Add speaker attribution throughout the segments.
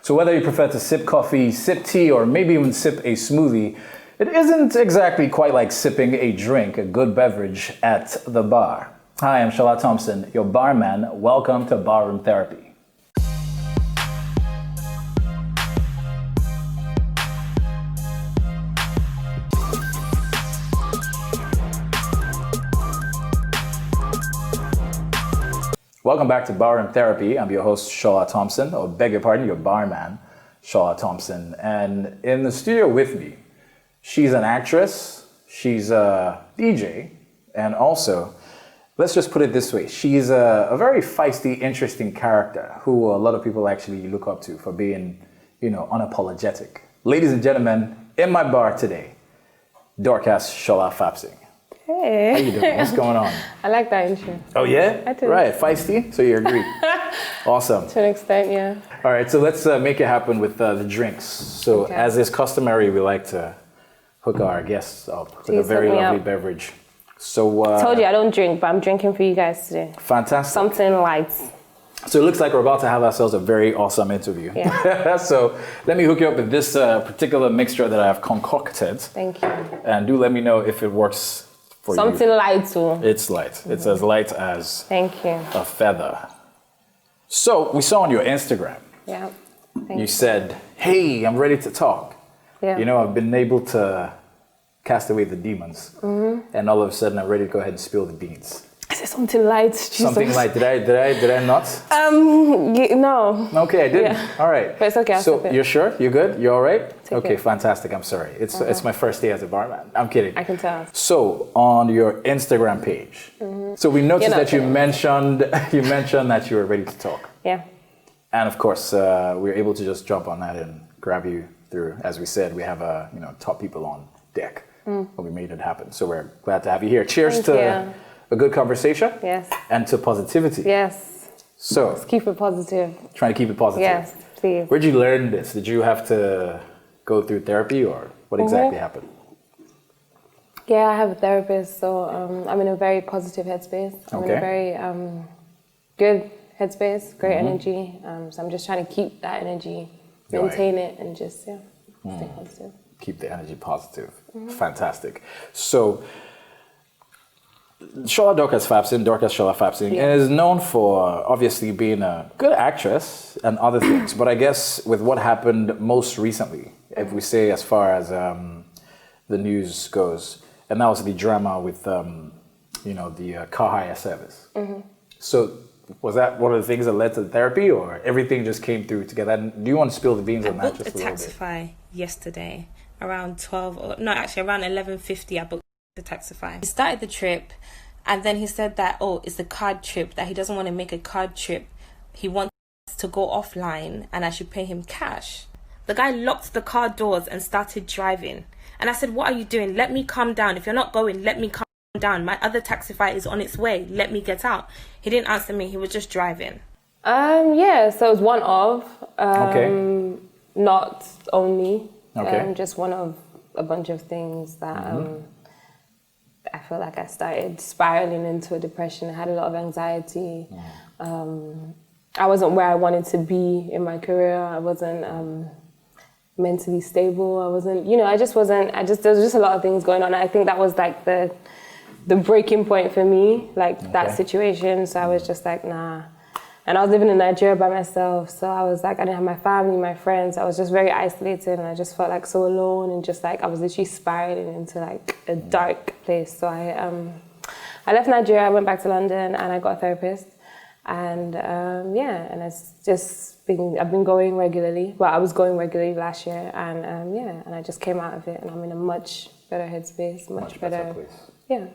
Speaker 1: So whether you prefer to sip coffee, sip tea, or maybe even sip a smoothie, it isn't exactly quite like sipping a drink, a good beverage at the bar. Hi, I'm Shola Thompson, your barman. Welcome to Barroom Therapy. Welcome back to Barroom Therapy. I'm your host, Shola Thompson, or beg your pardon, your barman, Shola Thompson. And in the studio with me, she's an actress, she's a DJ, and also, let's just put it this way, she's a very feisty, interesting character who a lot of people actually look up to for being, unapologetic. Ladies and gentlemen, in my bar today, Dorcas Shola Thompson.
Speaker 2: Hey.
Speaker 1: How you doing? What's going on?
Speaker 2: I like that intro.
Speaker 1: Oh yeah?
Speaker 2: I do.
Speaker 1: Right, feisty? So you agree. Awesome.
Speaker 2: To an extent, yeah.
Speaker 1: All right, so let's make it happen with the drinks. So as is customary, we like to hook our guests up with a very lovely beverage. So
Speaker 2: I told you I don't drink, but I'm drinking for you guys today.
Speaker 1: Fantastic.
Speaker 2: Something light.
Speaker 1: So it looks like we're about to have ourselves a very awesome interview.
Speaker 2: Yeah.
Speaker 1: So let me hook you up with this particular mixture that I have concocted.
Speaker 2: Thank you.
Speaker 1: And do let me know if it works for
Speaker 2: Something
Speaker 1: you.
Speaker 2: light too.
Speaker 1: It's light. It's as light as
Speaker 2: Thank you.
Speaker 1: a feather. So we saw on your Instagram,
Speaker 2: Yeah.
Speaker 1: you said, hey, I'm ready to talk.
Speaker 2: Yeah.
Speaker 1: I've been able to cast away the demons. And all of a sudden I'm ready to go ahead and spill the beans.
Speaker 2: I said something light. Jesus.
Speaker 1: Something light. Did I not?
Speaker 2: No.
Speaker 1: Okay, I didn't.
Speaker 2: Yeah.
Speaker 1: All right.
Speaker 2: But it's okay.
Speaker 1: So you're sure? You're good? You all right?
Speaker 2: Take
Speaker 1: Okay,
Speaker 2: it.
Speaker 1: fantastic. I'm sorry. It's my first day as a barman. I'm kidding.
Speaker 2: I can tell.
Speaker 1: So on your Instagram page, so we noticed that you mentioned that you were ready to talk.
Speaker 2: Yeah.
Speaker 1: And of course, we were able to just jump on that and grab you through. As we said, we have top people on deck, but we made it happen. So we're glad to have you here. Cheers to a good conversation.
Speaker 2: Yes.
Speaker 1: And to positivity.
Speaker 2: Yes.
Speaker 1: So
Speaker 2: let's keep it positive.
Speaker 1: Trying to keep it positive.
Speaker 2: Yes, please.
Speaker 1: Where'd you learn this? Did you have to go through therapy, or what exactly happened?
Speaker 2: Yeah, I have a therapist, so I'm in a very positive headspace. I'm in a very good headspace, great energy. So I'm just trying to keep that energy, maintain it, and just stay positive.
Speaker 1: Keep the energy positive. Fantastic. So Dorcas Shola Thompson is known for obviously being a good actress and other things, but I guess with what happened most recently, if we say as far as the news goes, and that was the drama with the car hire service. So was that one of the things that led to therapy, or everything just came through together? And do you want to spill the beans on that just a little bit?
Speaker 3: I booked a Taxify yesterday around 11:50. I booked the Taxify. He started the trip, and then he said that it's a card trip, that he doesn't want to make a card trip. He wants to go offline, and I should pay him cash. The guy locked the car doors and started driving. And I said, what are you doing? Let me calm down. If you're not going, let me calm down. My other Taxify is on its way. Let me get out. He didn't answer me. He was just driving.
Speaker 2: So it's one of. Not only. Just one of a bunch of things that I feel like I started spiraling into a depression. I had a lot of anxiety. I wasn't where I wanted to be in my career. I wasn't mentally stable. I wasn't, there was just a lot of things going on. I think that was like the breaking point for me, that situation. So I was just like, nah. And I was living in Nigeria by myself. So I was like, I didn't have my family, my friends. I was just very isolated, and I just felt like so alone, and just like I was literally spiraling into like a dark place. So I left Nigeria, I went back to London, and I got a therapist. And I've been going regularly. Well, I was going regularly last year, and and I just came out of it, and I'm in a much better headspace, much better place. Yeah.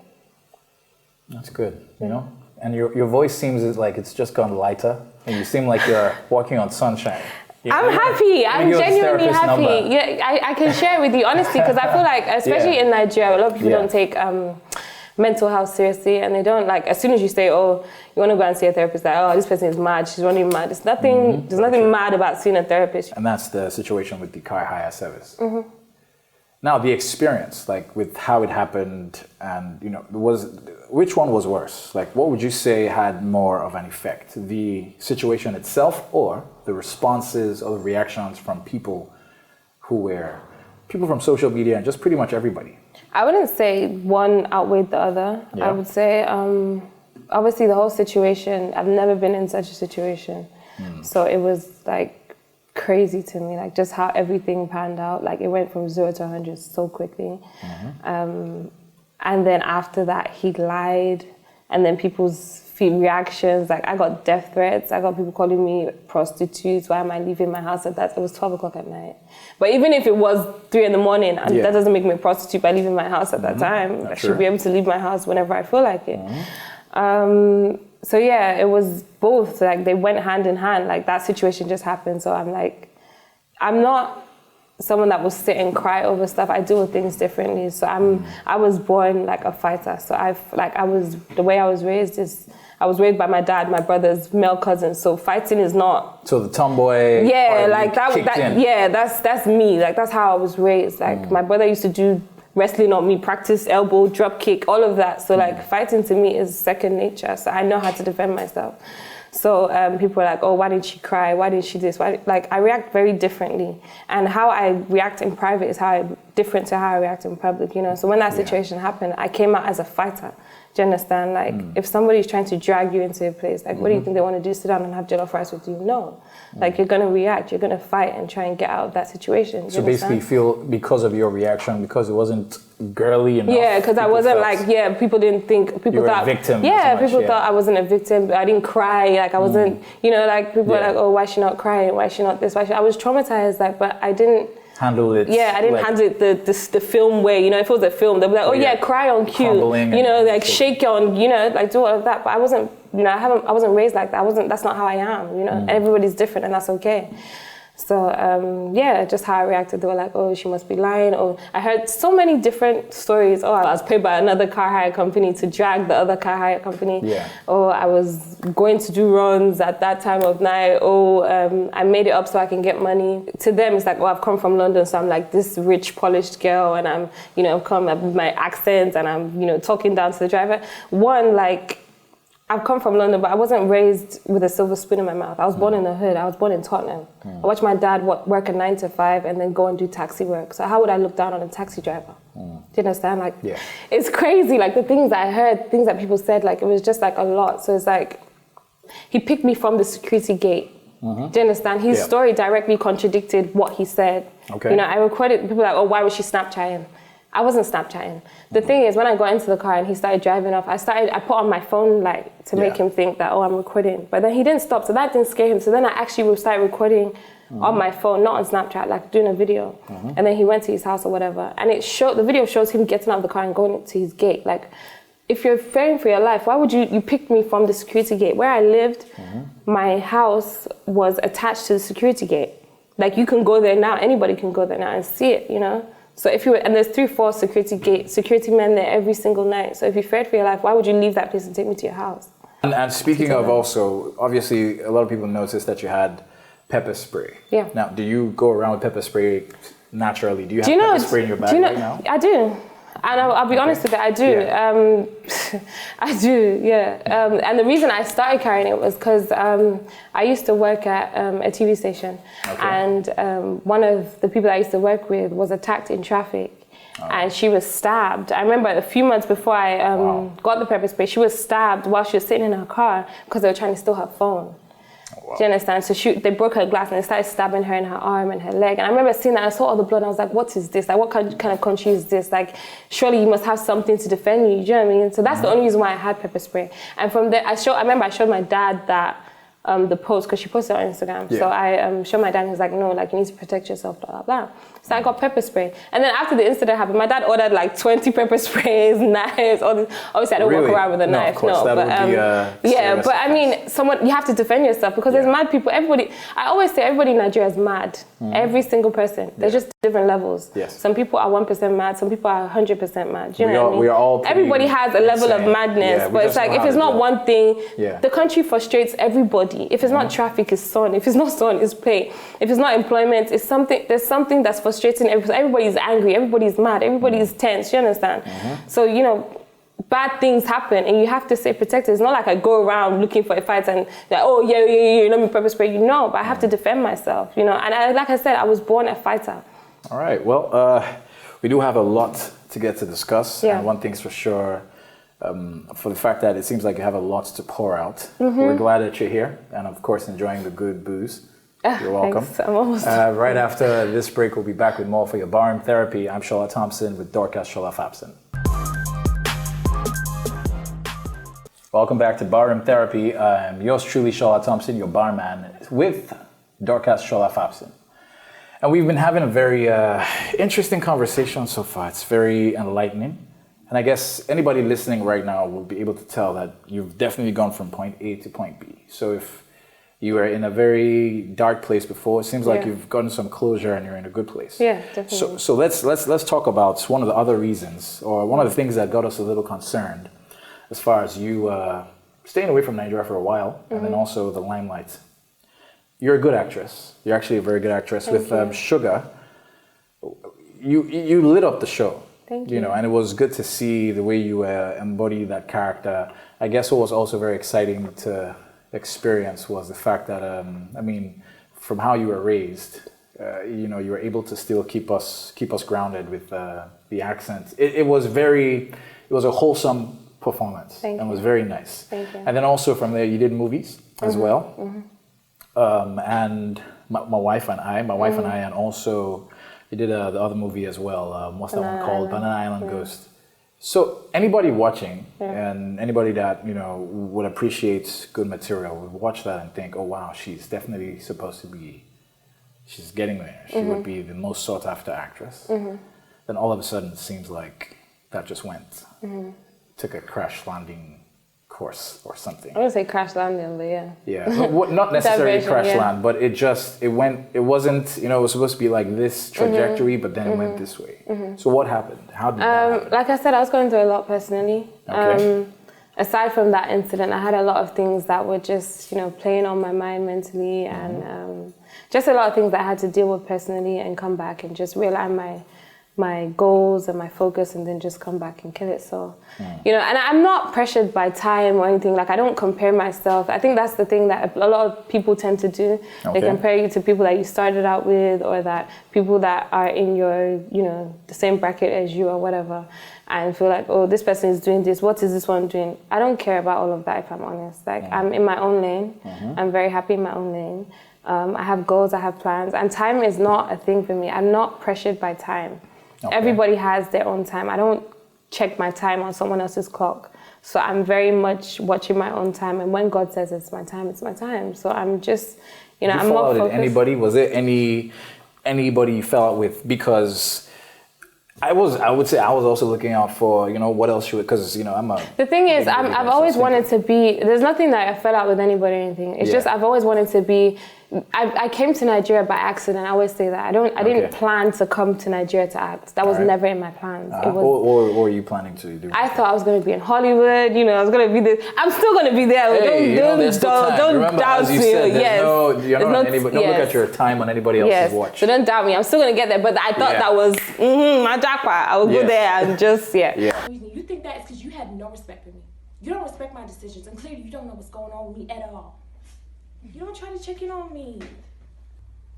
Speaker 1: That's good, And your voice seems like it's just gone lighter, and you seem like you're walking on sunshine.
Speaker 2: I'm happy. I'm genuinely happy. Yeah, I can share with you honestly, because I feel like, especially in Nigeria, a lot of people don't take mental health seriously, and they don't, like, as soon as you say, you want to go and see a therapist, like, this person is mad, she's running mad. There's nothing mad about seeing a therapist.
Speaker 1: And that's the situation with the car hire service. Now, the experience, like with how it happened, and which one was worse? Like, what would you say had more of an effect? The situation itself, or the responses or the reactions from people from social media and just pretty much everybody?
Speaker 2: I wouldn't say one outweighed the other.
Speaker 1: Yeah.
Speaker 2: I would say, obviously, the whole situation, I've never been in such a situation. So it was like crazy to me, like just how everything panned out. Like it went from 0 to 100 so quickly. And then after that, he lied. And then people's reactions, like I got death threats. I got people calling me prostitutes. Why am I leaving my house at that? It was 12 o'clock at night. But even if it was 3 in the morning, that doesn't make me a prostitute by leaving my house at that time. I should be able to leave my house whenever I feel like it. So yeah, it was both. Like they went hand in hand. Like that situation just happened. So I'm like, I'm not someone that will sit and cry over stuff. I deal with things differently. So I was born like a fighter. So the way I was raised is, I was raised by my dad, my brother's male cousins. So fighting is not.
Speaker 1: So the tomboy.
Speaker 2: Yeah, like that's me. Like that's how I was raised. Like my brother used to do wrestling on me, practice elbow, drop kick, all of that. So like fighting to me is second nature. So I know how to defend myself. So people are like, oh, why didn't she cry? Why didn't she this? Like I react very differently. And how I react in private is different to how I react in public, So when that situation happened, I came out as a fighter. Do you understand? Like if somebody's trying to drag you into a place, like what do you think they want to do? Sit down and have jollof rice with you? No. Like you're going to react, you're going to fight and try and get out of that situation.
Speaker 1: So basically you feel because of your reaction, because it wasn't girly enough.
Speaker 2: Yeah, because I wasn't people didn't think, people thought,
Speaker 1: a victim.
Speaker 2: People thought I wasn't a victim. I didn't cry, like I wasn't, like people were like, oh, why is she not crying? Why is she not this? I was traumatized, but I didn't
Speaker 1: handle it.
Speaker 2: Yeah, I didn't handle it the film way, if it was a film, they'd be like, cry on cue, shake on, like do all of that. But I wasn't, I wasn't raised like that. That's not how I am, Everybody's different and that's okay. So, just how I reacted. They were like, oh, she must be lying. Or I heard so many different stories. Oh, I was paid by another car hire company to drag the other car hire company.
Speaker 1: Yeah.
Speaker 2: Or I was going to do runs at that time of night. Oh, I made it up so I can get money. To them, it's like, oh, I've come from London, so I'm like this rich, polished girl, and I'm, come with my accent, and I'm, talking down to the driver. I've come from London, but I wasn't raised with a silver spoon in my mouth. I was born in the hood. I was born in Tottenham. I watched my dad work a 9 to 5 and then go and do taxi work. So how would I look down on a taxi driver? Do you understand? It's crazy. Like the things that I heard, things that people said, it was just a lot. So it's like, he picked me from the security gate. Do you understand? His story directly contradicted what he said.
Speaker 1: Okay.
Speaker 2: I recorded, people were like, oh, why was she Snapchatting? I wasn't Snapchatting. The thing is, when I got into the car and he started driving off, I put on my phone light to make him think that, oh, I'm recording. But then he didn't stop, so that didn't scare him. So then I actually started recording on my phone, not on Snapchat, doing a video. And then he went to his house or whatever. And the video shows him getting out of the car and going to his gate. If you're fearing for your life, why would you pick me from the security gate? Where I lived, my house was attached to the security gate. You can go there now, anybody can go there now and see it, So and there's 3-4 security men there every single night. So if you feared for your life, why would you leave that place and take me to your house?
Speaker 1: And speaking of also, obviously a lot of people noticed that you had pepper spray.
Speaker 2: Yeah.
Speaker 1: Now, do you go around with pepper spray naturally? Do you have pepper spray in your bag right now?
Speaker 2: I do. And I'll be honest with it, I do.
Speaker 1: Yeah.
Speaker 2: I do, yeah. And the reason I started carrying it was because I used to work at a TV station. Okay. And one of the people I used to work with was attacked in traffic. And she was stabbed. I remember a few months before I got the pepper spray, she was stabbed while she was sitting in her car because they were trying to steal her phone. Wow. Do you understand? So they broke her glass and they started stabbing her in her arm and her leg. And I remember seeing that. I saw all the blood and I was like, what is this? What kind of country is this? Surely you must have something to defend you. Do you know what I mean? So that's the only reason why I had pepper spray. And from there, I remember I showed my dad that the post because she posted it on Instagram. Yeah. So I showed my dad and he was like, no, you need to protect yourself, blah, blah, blah. So I got pepper spray. And then after the incident happened, my dad ordered 20 pepper sprays, knives, all this. Obviously, I don't walk around with a knife.
Speaker 1: Of course, that would be
Speaker 2: yeah, but I mean, you have to defend yourself because there's mad people. Everybody, I always say everybody in Nigeria is mad. Every single person. There's just different levels.
Speaker 1: Yes.
Speaker 2: Some people are 1% mad. Some people are 100% mad. Do you know what I mean?
Speaker 1: We are all
Speaker 2: everybody has a level of madness. But it's if it's not one thing, the country frustrates everybody. If it's not traffic, it's sun. If it's not sun, it's pay. If it's not employment, it's something. There's something that's frustrating frustrating. Everybody's angry, everybody's mad, everybody's tense, you understand? So, you know, bad things happen and you have to stay protected. It's not like I go around looking for a fight and like, oh, yeah, let me pepper spray you. No, but I have to defend myself, you know? And like I said, I was born a fighter.
Speaker 1: All right, well, we do have a lot to get to discuss.
Speaker 2: Yeah.
Speaker 1: And one thing's for sure, for the fact that it seems like you have a lot to pour out. We're glad that you're here and, of course, enjoying the good booze. You're welcome.
Speaker 2: Thanks. I'm almost
Speaker 1: right after this break, we'll be back with more for your barroom therapy. I'm Shola Thompson with Dorcas Shola Thompson. Welcome back to Barroom Therapy. I'm yours truly, Shola Thompson, your barman, with Dorcas Shola Thompson. And we've been having a very interesting conversation so far. It's very enlightening. And I guess anybody listening right now will be able to tell that you've definitely gone from point A to point B. So if you were in a very dark place before, it seems like you've gotten some closure and you're in a good place.
Speaker 2: Yeah, definitely.
Speaker 1: So let's talk about one of the other reasons, or one of the things that got us a little concerned as far as you staying away from Nigeria for a while, and then also the limelight. You're a good actress. You're actually a very good actress. With Sugar, you lit up the show.
Speaker 2: Thank you.
Speaker 1: You know, and it was good to see the way you embody that character. I guess what was also very exciting to experience was the fact that, I mean, from how you were raised, you know, you were able to still keep us grounded with the accent. It was a wholesome performance.
Speaker 2: Thank
Speaker 1: and
Speaker 2: you.
Speaker 1: was very nice.
Speaker 2: Thank you.
Speaker 1: And then also from there, you did movies as well. And my wife and I, and also you did the other movie as well. What's that one called? Banana Island Ghost. So anybody watching and anybody that, you know, would appreciate good material would watch that and think, oh wow, she's definitely supposed to be, she's getting there. She would be the most sought after actress. Then all of a sudden it seems like that just went, took a crash landing course or something.
Speaker 2: I wouldn't say crash landing, but yeah.
Speaker 1: Yeah, not necessarily crash land, but it wasn't, you know, it was supposed to be like this trajectory, but then it went this way. So what happened? How did that happen?
Speaker 2: Like I said, I was going through a lot personally.
Speaker 1: Okay.
Speaker 2: Aside from that incident, I had a lot of things that were just, you know, playing on my mind mentally, and just a lot of things that I had to deal with personally and come back and just realign my goals and my focus, and then just come back and kill it. So, you know, and I'm not pressured by time or anything. Like, I don't compare myself. I think that's the thing that a lot of people tend to do. They compare you to people that you started out with, or that people that are in your, you know, the same bracket as you or whatever, and feel like, oh, this person is doing this. What is this one doing? I don't care about all of that, if I'm honest. Like, I'm in my own lane. I'm very happy in my own lane. I have goals, I have plans, and time is not a thing for me. I'm not pressured by time. Everybody has their own time. I don't check my time on someone else's clock. So I'm very much watching my own time. And when God says it's my time, it's my time. So I'm just, you know, I'm more focused.
Speaker 1: Anybody? Was it anybody you fell out with? Because I would say I was also looking out for, you know, what else should, because, you know,
Speaker 2: the thing is, I've always wanted to be, there's nothing that I fell out with anybody or anything. It's just, I've always wanted to be, I came to Nigeria by accident. I always say that. I didn't plan to come to Nigeria to act. That was never in my plans. It was,
Speaker 1: or were you planning to do?
Speaker 2: I thought I was going to be in Hollywood. You know, I was going to be there. I'm still going to be there.
Speaker 1: Hey,
Speaker 2: don't
Speaker 1: Remember,
Speaker 2: doubt me.
Speaker 1: You're not anybody. Don't look at your time on anybody else's watch.
Speaker 2: So don't doubt me. I'm still going to get there. But I thought that was my jackpot. I would go there and just
Speaker 4: You think that is because you had no respect for me. You don't respect my decisions, and clearly you don't know what's going on with me at all. You don't try to check in on me.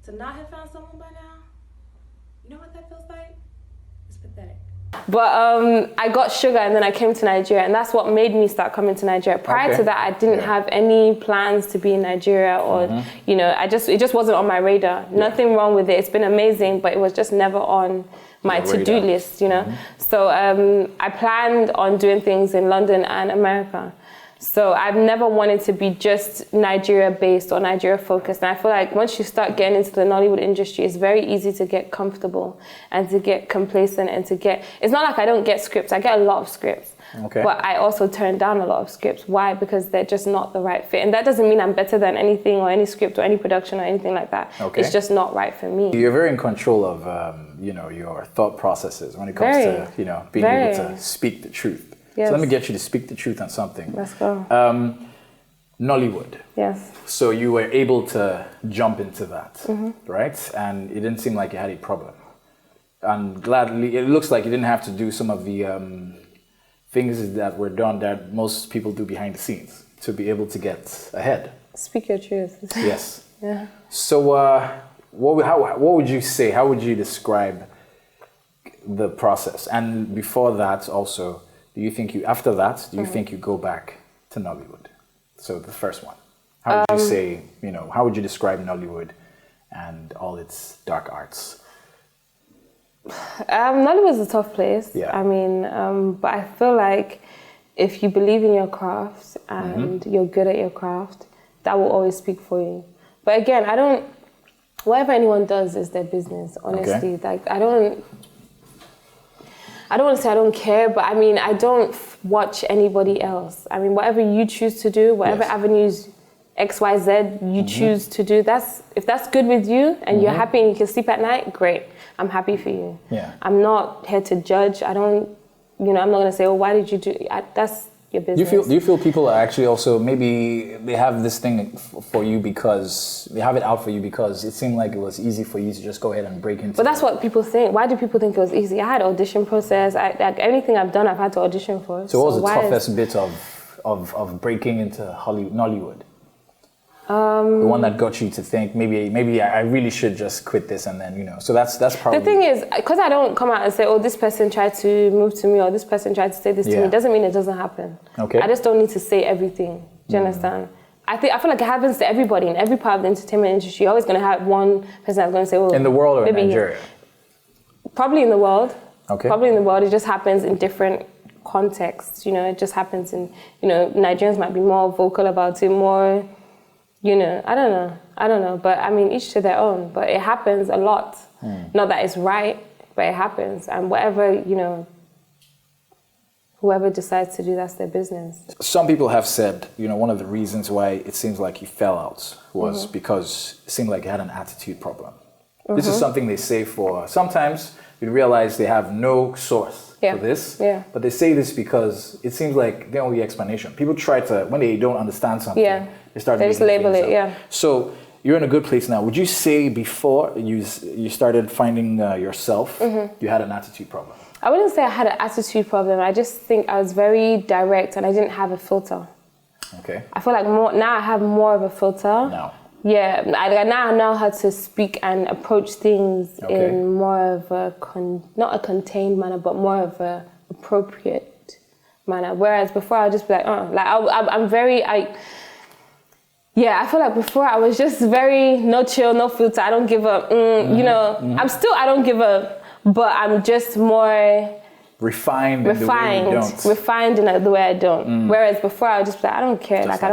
Speaker 4: To not have found someone by now, you know what that feels like? It's pathetic.
Speaker 2: But I got Sugar, and then I came to Nigeria, and that's what made me start coming to Nigeria. Prior to that, I didn't have any plans to be in Nigeria, or you know, it just wasn't on my radar. Nothing wrong with it. It's been amazing, but it was just never on my to-do list, you know. So I planned on doing things in London and America. So I've never wanted to be just Nigeria-based or Nigeria-focused. And I feel like once you start getting into the Nollywood industry, it's very easy to get comfortable and to get complacent and to get... It's not like I don't get scripts. I get a lot of scripts. But I also turn down a lot of scripts. Why? Because they're just not the right fit. And that doesn't mean I'm better than anything or any script or any production or anything like that. It's just not right for me.
Speaker 1: You're very in control of, you know, your thought processes when it comes to, you know, being able to speak the truth.
Speaker 2: Yes.
Speaker 1: So let me get you to speak the truth on something.
Speaker 2: Let's go.
Speaker 1: Nollywood.
Speaker 2: Yes.
Speaker 1: So you were able to jump into that, right? And it didn't seem like you had a problem. And gladly, it looks like you didn't have to do some of the things that were done that most people do behind the scenes to be able to get ahead.
Speaker 2: Speak your truth.
Speaker 1: Yes.
Speaker 2: Yeah.
Speaker 1: So, what would you say? How would you describe the process? And before that, also, do you think after that, do you think you go back to Nollywood? So the first one, how would you say, how would you describe Nollywood and all its dark arts?
Speaker 2: Nollywood's a tough place.
Speaker 1: Yeah.
Speaker 2: I mean, but I feel like if you believe in your craft and you're good at your craft, that will always speak for you. But again, whatever anyone does is their business, honestly.
Speaker 1: Okay.
Speaker 2: Like, I don't want to say I don't care, but I mean, I don't watch anybody else. I mean, whatever you choose to do, whatever avenues XYZ you choose to do, if that's good with you and you're happy and you can sleep at night, great. I'm happy for you.
Speaker 1: Yeah.
Speaker 2: I'm not here to judge. I'm not going to say, oh, why did you do that's your business.
Speaker 1: Do you feel people are actually also, maybe they have this thing for you because, they have it out for you because it seemed like it was easy for you to just go ahead and break into
Speaker 2: But that's what people think. Why do people think it was easy? I had an audition process. Like anything I've done, I've had to audition for.
Speaker 1: So what was the toughest bit of breaking into Nollywood? The one that got you to think, maybe I really should just quit this and then, so that's probably...
Speaker 2: The thing is, because I don't come out and say, oh, this person tried to move to me or this person tried to say this to me, doesn't mean it doesn't happen.
Speaker 1: Okay.
Speaker 2: I just don't need to say everything. Do you understand? I feel like it happens to everybody in every part of the entertainment industry. You're always going to have one person that's going to say, oh...
Speaker 1: In the world or in Nigeria?
Speaker 2: Probably in the world.
Speaker 1: Okay.
Speaker 2: Probably in the world. It just happens in different contexts. It just happens in, Nigerians might be more vocal about it, more... I don't know. But I mean, each to their own. But it happens a lot. Not that it's right, but it happens. And whatever, whoever decides to do, that's their business.
Speaker 1: Some people have said, one of the reasons why it seems like you fell out was because it seemed like you had an attitude problem. This is something they say for, sometimes you realize they have no source for this, but they say this because it seems like the only explanation. People try to, when they don't understand something, they just label it, So you're in a good place now. Would you say before you started finding yourself, you had an attitude problem?
Speaker 2: I wouldn't say I had an attitude problem. I just think I was very direct and I didn't have a filter.
Speaker 1: Okay.
Speaker 2: I feel like now I have more of a filter.
Speaker 1: Now.
Speaker 2: Yeah, I now know how to speak and approach things in more of a, not a contained manner, but more of a appropriate manner. Whereas before I would just be like, I feel like before I was just very no chill, no filter. I don't give a, I don't give a, but I'm just more... Refined in the way I don't. Whereas before I would just be like, I don't care. But that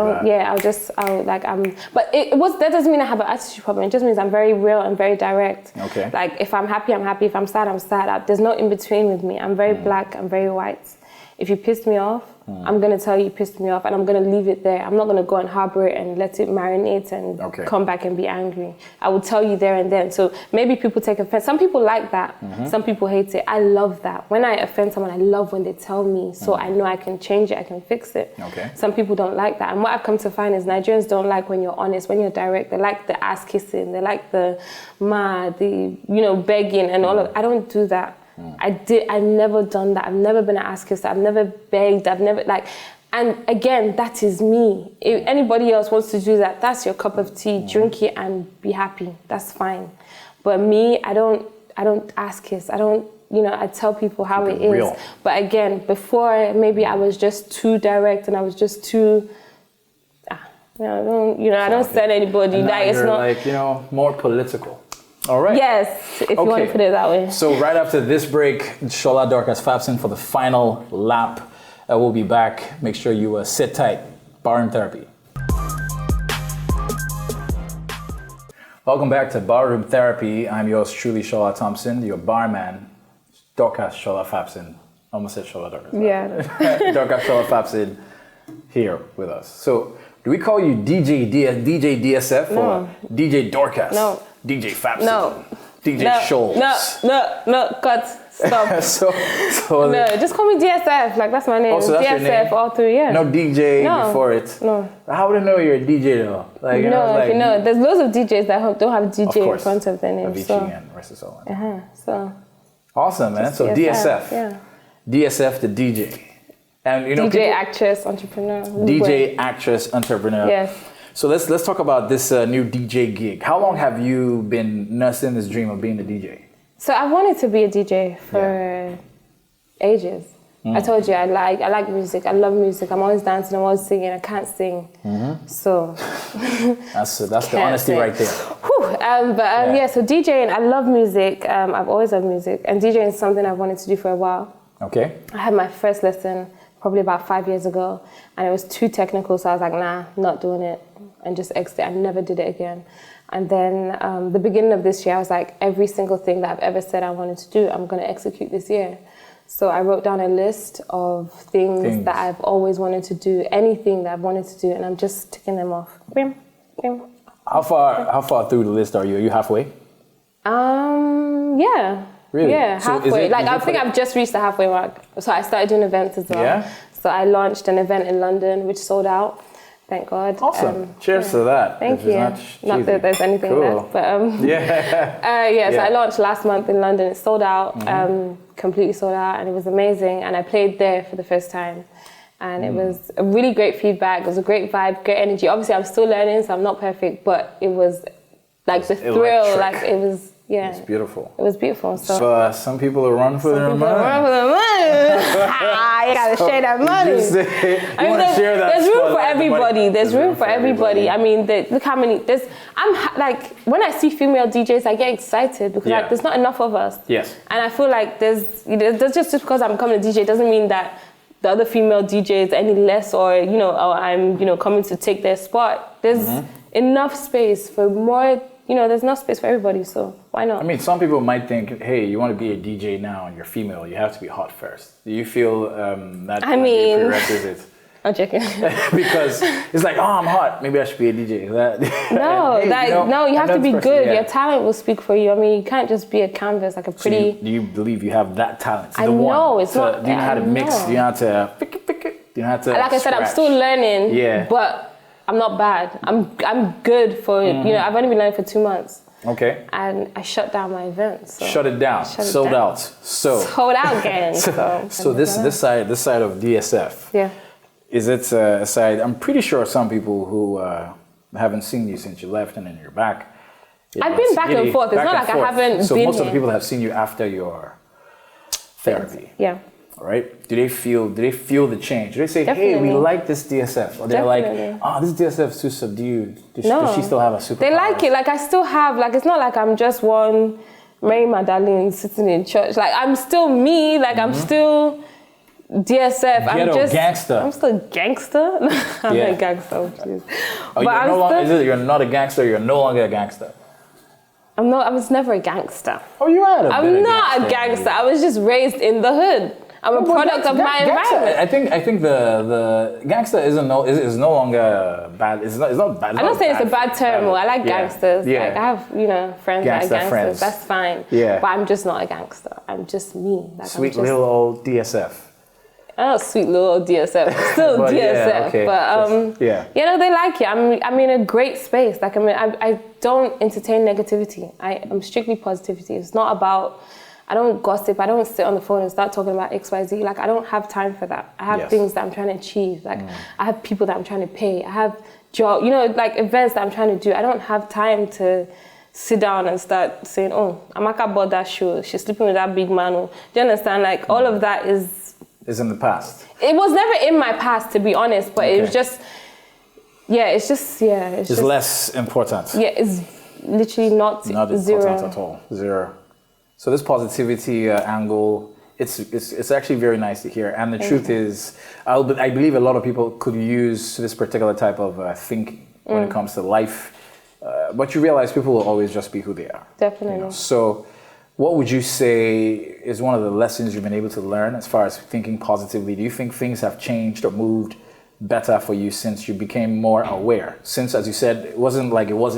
Speaker 2: doesn't mean I have an attitude problem. It just means I'm very real and very direct.
Speaker 1: Okay.
Speaker 2: Like if I'm happy, I'm happy. If I'm sad, I'm sad. There's no in between with me. I'm very black, I'm very white. If you pissed me off, I'm going to tell you pissed me off and I'm going to leave it there. I'm not going to go and harbor it and let it marinate and come back and be angry. I will tell you there and then. So maybe people take offense. Some people like that. Some people hate it. I love that. When I offend someone, I love when they tell me so I know I can change it, I can fix it. Okay. Some people don't like that. And what I've come to find is Nigerians don't like when you're honest, when you're direct. They like the ass kissing. They like the begging and all of I don't do that. I've never done that. I've never been an ass kisser. I've never begged. I've never and again, that is me. If anybody else wants to do that, that's your cup of tea. Drink it and be happy. That's fine. But me, I don't ass kiss. I don't, I tell people how it is. Real. But again, before maybe I was just too direct and I was just too, I don't send anybody.
Speaker 1: It's not more political. All right.
Speaker 2: Yes, if you want to put it that way.
Speaker 1: So right after this break, Shola Thompson for the final lap. We'll be back. Make sure you sit tight. Barroom Therapy. Welcome back to Barroom Therapy. I'm yours truly, Shola Thompson, your barman, Dorcas Shola Thompson. Almost said Shola Dorcas.
Speaker 2: Yeah.
Speaker 1: Dorcas Shola Thompson here with us. So do we call you DJ DSF or DJ Dorcas?
Speaker 2: No.
Speaker 1: DJ Fapson.
Speaker 2: No.
Speaker 1: DJ Shoals.
Speaker 2: No, cut. Stop.
Speaker 1: so
Speaker 2: no, just call me DSF. Like that's my name.
Speaker 1: Oh, so that's
Speaker 2: DSF,
Speaker 1: your name?
Speaker 2: all through, yeah.
Speaker 1: No DJ before it.
Speaker 2: No.
Speaker 1: How would I know you're a DJ though?
Speaker 2: There's loads of DJs that don't have DJ in front of their name.
Speaker 1: Avicii and rest of so on.
Speaker 2: So
Speaker 1: Awesome, man. So DSF.
Speaker 2: Yeah.
Speaker 1: DSF, the DJ. And you know,
Speaker 2: DJ, actress, entrepreneur.
Speaker 1: DJ, actress, entrepreneur.
Speaker 2: Yes.
Speaker 1: So let's talk about this new DJ gig. How long have you been nursing this dream of being a DJ?
Speaker 2: So I wanted to be a DJ for ages. I told you I like music. I love music. I'm always dancing. I'm always singing. I can't sing. So
Speaker 1: that's the honesty right there.
Speaker 2: Yeah. So DJing, I love music. I've always loved music, and DJing is something I've wanted to do for a while.
Speaker 1: Okay.
Speaker 2: I had my first lesson probably about 5 years ago, and it was too technical. So I was like, nah, not doing it, and just exited. I never did it again. And then the beginning of this year, I was like, every single thing that I've ever said I wanted to do, I'm going to execute this year. So I wrote down a list of things that I've always wanted to do, anything that I've wanted to do, and I'm just ticking them off. Bim, bim.
Speaker 1: How far through the list are you? Are you halfway?
Speaker 2: Yeah.
Speaker 1: Really?
Speaker 2: Yeah,
Speaker 1: So
Speaker 2: halfway. I think I've just reached the halfway mark. So I started doing events as well.
Speaker 1: Yeah.
Speaker 2: So I launched an event in London, which sold out. Thank God.
Speaker 1: Awesome. Cheers to that.
Speaker 2: Thank you. Not that there's anything left, but So I launched last month in London. It sold out, completely sold out, and it was amazing. And I played there for the first time, and it was a really great feedback. It was a great vibe, great energy. Obviously, I'm still learning, so I'm not perfect, but it was like the thrill,
Speaker 1: electric.
Speaker 2: like it was. Yeah,
Speaker 1: it's beautiful.
Speaker 2: It was beautiful. So
Speaker 1: some people are running for their money.
Speaker 2: You gotta share that money.
Speaker 1: You want to share that?
Speaker 2: There's room for everybody. There's room for everybody. I mean, look how many. I'm like, when I see female DJs, I get excited because like, there's not enough of us.
Speaker 1: Yes.
Speaker 2: And I feel like there's just because I'm becoming a DJ doesn't mean that the other female DJs any less, or or I'm coming to take their spot. There's enough space for more. There's enough space for everybody, so why not?
Speaker 1: I mean, some people might think, hey, you want to be a DJ now and you're female, you have to be hot first. Do you feel that might be a prerequisite?
Speaker 2: I'm checking.
Speaker 1: Because it's like, oh, I'm hot, maybe I should be a DJ.
Speaker 2: No, you have to be good. Your talent will speak for you. I mean, you can't just be a canvas, like a pretty...
Speaker 1: So do you believe you have that talent?
Speaker 2: I know, it's not...
Speaker 1: Do you know how to mix? Do you know how to pick it? Do you know how to
Speaker 2: Like I said, I'm still learning, but I'm not bad. I'm good for, I've only been learning for 2 months.
Speaker 1: Okay.
Speaker 2: And I shut down my events. So
Speaker 1: shut it down. Sold out.
Speaker 2: Sold out again.
Speaker 1: So this side of DSF.
Speaker 2: Yeah.
Speaker 1: Is it a side? I'm pretty sure some people who haven't seen you since you left and then you're back.
Speaker 2: I've been back and forth. It's not like I haven't been.
Speaker 1: So most of the people have seen you after your therapy.
Speaker 2: Yeah.
Speaker 1: All right. Do they feel the change? Do they say, hey, we like this DSF? Or they're like, oh, this DSF is too subdued. Does she still have a superpower?
Speaker 2: They like it. Like I still have, like it's not like I'm just one Mary Magdalene sitting in church. Like I'm still me. Like I'm still DSF.
Speaker 1: Gangster.
Speaker 2: I'm still gangster. I'm a gangster, please.
Speaker 1: Oh, you're not a gangster. You're no longer a gangster.
Speaker 2: I was never a gangster.
Speaker 1: Oh, you had
Speaker 2: I'm not a gangster. I was just raised in the hood. I'm a product of my environment.
Speaker 1: I think the gangster is no longer bad. It's not bad.
Speaker 2: I'm not saying it's a bad term. I like gangsters.
Speaker 1: Yeah.
Speaker 2: Like I have friends that are gangsters.
Speaker 1: Friends.
Speaker 2: That's fine.
Speaker 1: Yeah.
Speaker 2: But I'm just not a gangster. I'm just me. Like,
Speaker 1: sweet little old DSF.
Speaker 2: Oh, sweet little DSF. Still DSF.
Speaker 1: Yeah, okay.
Speaker 2: But they like it. I'm in a great space. Like I don't entertain negativity. I'm strictly positivity. It's not about. I don't gossip. I don't sit on the phone and start talking about XYZ. Like, I don't have time for that. I have things that I'm trying to achieve. Like, I have people that I'm trying to pay. I have job, like events that I'm trying to do. I don't have time to sit down and start saying, oh, Amaka bought that shoe. She's sleeping with that big man. Do you understand? Like, all of that is
Speaker 1: in the past.
Speaker 2: It was never in my past, to be honest. But it was just, it's just
Speaker 1: less important.
Speaker 2: Yeah, it's literally not zero.
Speaker 1: Important at all. Zero. So this positivity angle, it's actually very nice to hear. And the truth is, I believe a lot of people could use this particular type of thinking when it comes to life. But you realize people will always just be who they are.
Speaker 2: Definitely.
Speaker 1: So what would you say is one of the lessons you've been able to learn as far as thinking positively? Do you think things have changed or moved better for you since you became more aware? Since, as you said, it wasn't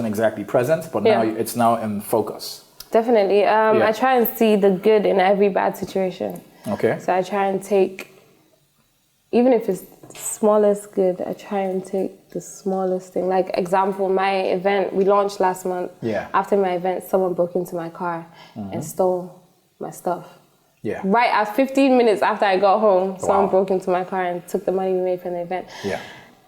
Speaker 1: exactly present, but now it's now in focus.
Speaker 2: Definitely. I try and see the good in every bad situation.
Speaker 1: Okay.
Speaker 2: So I try and take, even if it's the smallest good, I try and take the smallest thing. Like, example, my event, we launched last month.
Speaker 1: Yeah.
Speaker 2: After my event, someone broke into my car and stole my stuff.
Speaker 1: Yeah.
Speaker 2: Right at 15 minutes after I got home, someone
Speaker 1: Wow.
Speaker 2: broke into my car and took the money we made from the event.
Speaker 1: Yeah.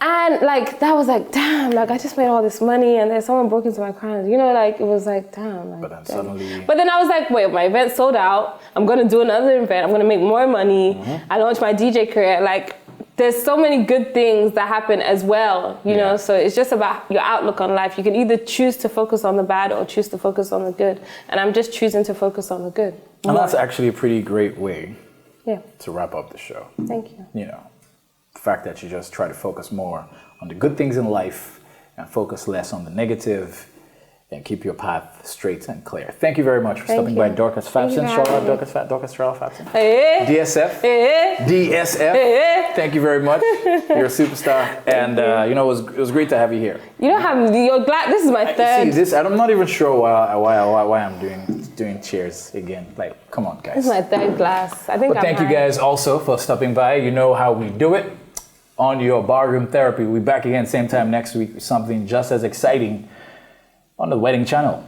Speaker 2: And like, that was like, damn, like I just made all this money and then someone broke into my car. And, you know, like it was like, damn. Like,
Speaker 1: But then
Speaker 2: damn.
Speaker 1: suddenly...
Speaker 2: But then I was like, wait, my event sold out. I'm gonna do another event. I'm gonna make more money. I launched my DJ career. Like, there's so many good things that happen as well, you know? So it's just about your outlook on life. You can either choose to focus on the bad or choose to focus on the good. And I'm just choosing to focus on the good.
Speaker 1: And that's actually a pretty great way
Speaker 2: Yeah,
Speaker 1: to wrap up the show.
Speaker 2: thank you.
Speaker 1: You know, the fact that you just try to focus more on the good things in life and focus less on the negative and keep your path straight and clear. Thank you very much for stopping by Dorcas
Speaker 2: Thank you
Speaker 1: Fapson.
Speaker 2: for
Speaker 1: Shout out
Speaker 2: having me.
Speaker 1: Dorcas Fapson.
Speaker 2: Hey,
Speaker 1: DSF.
Speaker 2: hey,
Speaker 1: DSF.
Speaker 2: hey.
Speaker 1: Thank you very much. You're a superstar. And, you know, it was great to have you here.
Speaker 2: You don't have, you're glad, this is my third.
Speaker 1: See, this, I'm not even sure why I'm doing cheers again. Like, come on, guys.
Speaker 2: This is my third glass. I think
Speaker 1: But thank you guys also for stopping by. You know how we do it on your barroom therapy. We'll be back again same time next week with something just as exciting on the Wedding Channel.